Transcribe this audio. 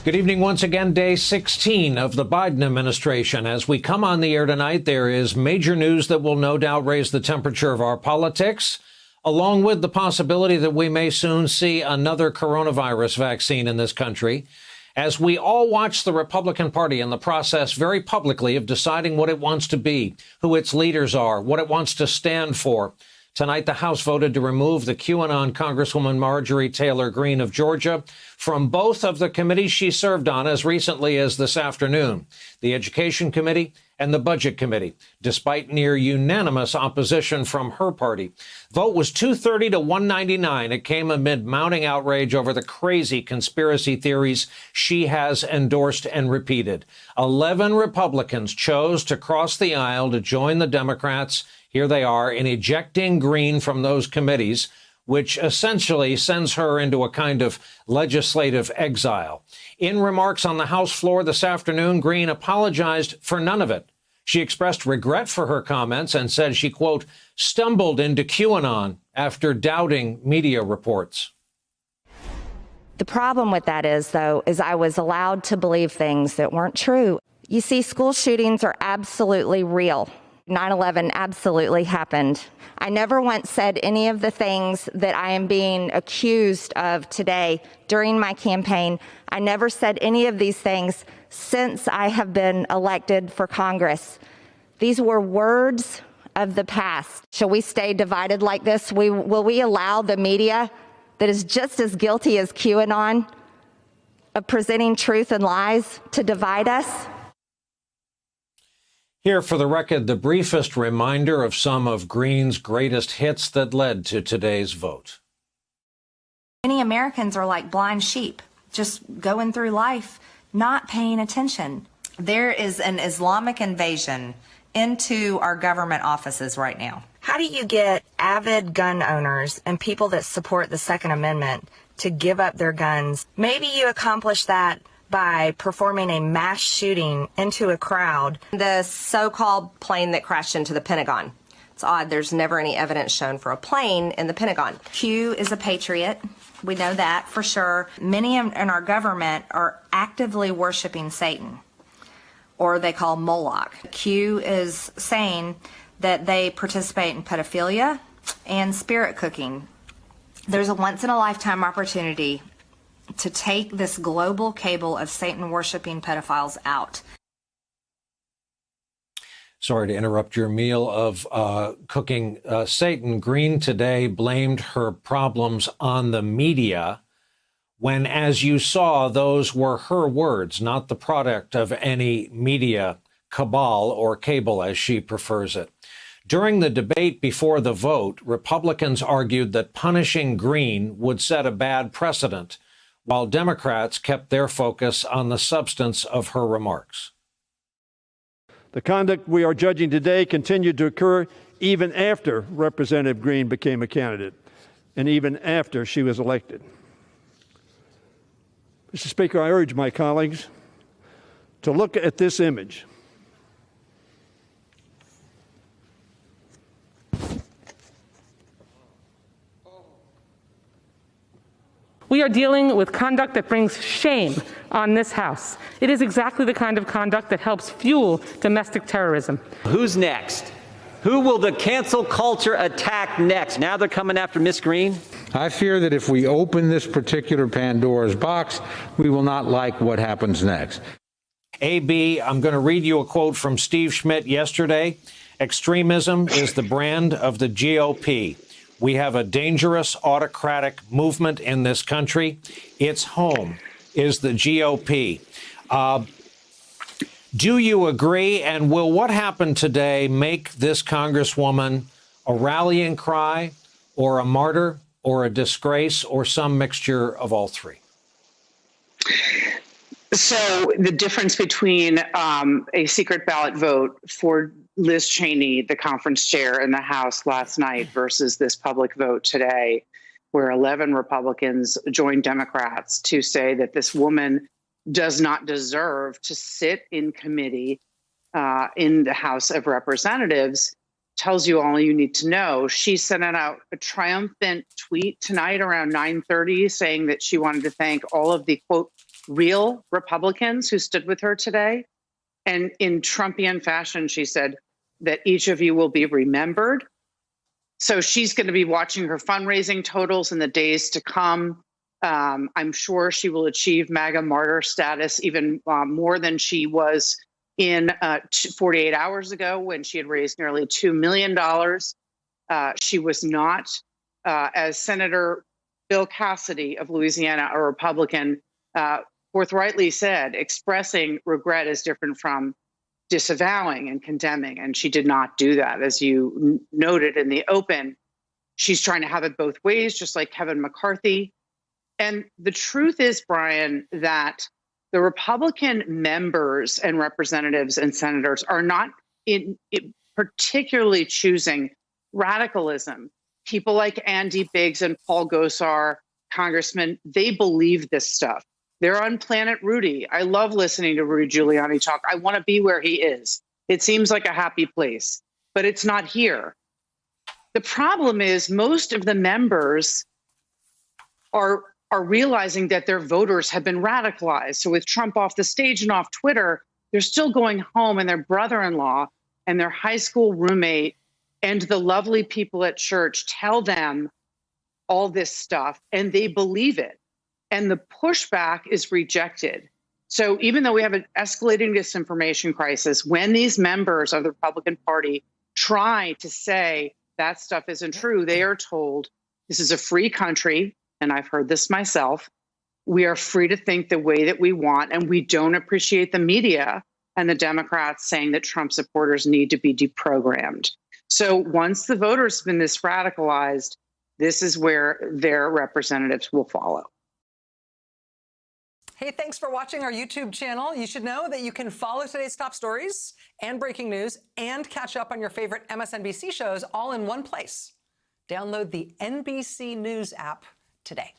Good evening once again, day 16 of the Biden administration. As we come on the air tonight, there is major news that will no doubt raise the temperature of our politics, along with the possibility that we may soon see another coronavirus vaccine in this country. As we all watch the Republican Party in the process very publicly of deciding what it wants to be, who its leaders are, what it wants to stand for. Tonight, the House voted to remove the QAnon Congresswoman Marjorie Taylor Greene of Georgia from both of the committees she served on as recently as this afternoon, the Education Committee and the Budget Committee, despite near unanimous opposition from her party. Vote was 230 to 199. It came amid mounting outrage over the crazy conspiracy theories she has endorsed and repeated. 11 Republicans chose to cross the aisle to join the Democrats. Here they are in ejecting Greene from those committees, which essentially sends her into a kind of legislative exile. In remarks on the House floor this afternoon, Greene apologized for none of it. She expressed regret for her comments and said she, quote, stumbled into QAnon after doubting media reports. The problem with that is, though, is I was allowed to believe things that weren't true. You see, school shootings are absolutely real. 9/11 absolutely happened. I never once said any of the things that I am being accused of today during my campaign. I never said any of these things since I have been elected for Congress. These were words of the past. Shall we stay divided like this? Will we allow the media that is just as guilty as QAnon of presenting truth and lies to divide us? Here, for the record, the briefest reminder of some of Greene's greatest hits that led to today's vote. Many Americans are like blind sheep, just going through life, not paying attention. There is an Islamic invasion into our government offices right now. How do you get avid gun owners and people that support the Second Amendment to give up their guns? Maybe you accomplish that by performing a mass shooting into a crowd. The so-called plane that crashed into the Pentagon. It's odd, there's never any evidence shown for a plane in the Pentagon. Q is a patriot. We know that for sure. Many in our government are actively worshiping Satan, or they call Moloch. Q is saying that they participate in pedophilia and spirit cooking. There's a once-in-a-lifetime opportunity to take this global cable of Satan-worshiping pedophiles out. Sorry to interrupt your meal of cooking Satan. Greene today blamed her problems on the media when, as you saw, those were her words, not the product of any media cabal or cable, as she prefers it. During the debate before the vote, Republicans argued that punishing Greene would set a bad precedent, while Democrats kept their focus on the substance of her remarks. The conduct we are judging today continued to occur even after Representative Greene became a candidate and even after she was elected. Mr. Speaker, I urge my colleagues to look at this image. We are dealing with conduct that brings shame on this House. It is exactly the kind of conduct that helps fuel domestic terrorism. Who's next? Who will the cancel culture attack next? Now they're coming after Miss Greene? I fear that if we open this particular Pandora's box, we will not like what happens next. AB, I'm going to read you a quote from Steve Schmidt yesterday. Extremism is the brand of the GOP. We have a dangerous autocratic movement in this country. Its home is the GOP. Do you agree? And will what happened today make this Congresswoman a rallying cry or a martyr or a disgrace or some mixture of all three? So the difference between a secret ballot vote for Liz Cheney, the conference chair in the House last night, versus this public vote today, where 11 Republicans joined Democrats to say that this woman does not deserve to sit in committee in the House of Representatives, tells you all you need to know. She sent out a triumphant tweet tonight around 9:30 saying that she wanted to thank all of the, quote, real Republicans who stood with her today. And in Trumpian fashion, she said that each of you will be remembered. So she's going to be watching her fundraising totals in the days to come. I'm sure she will achieve MAGA martyr status even more than she was in 48 hours ago when she had raised nearly $2 million. She was not, as Senator Bill Cassidy of Louisiana, a Republican, forthrightly said, expressing regret is different from disavowing and condemning. And she did not do that. As you noted in the open, she's trying to have it both ways, just like Kevin McCarthy. And the truth is, Brian, that the Republican members and representatives and senators are not particularly choosing radicalism. People like Andy Biggs and Paul Gosar, congressmen, they believe this stuff. They're on Planet Rudy. I love listening to Rudy Giuliani talk. I want to be where he is. It seems like a happy place, but it's not here. The problem is most of the members are realizing that their voters have been radicalized. So with Trump off the stage and off Twitter, they're still going home, and their brother-in-law and their high school roommate and the lovely people at church tell them all this stuff, and they believe it. And the pushback is rejected. So even though we have an escalating disinformation crisis, when these members of the Republican Party try to say that stuff isn't true, they are told this is a free country, and I've heard this myself. We are free to think the way that we want, and we don't appreciate the media and the Democrats saying that Trump supporters need to be deprogrammed. So once the voters have been this radicalized, this is where their representatives will follow. Hey, thanks for watching our YouTube channel. You should know that you can follow today's top stories and breaking news and catch up on your favorite MSNBC shows all in one place. Download the NBC News app today.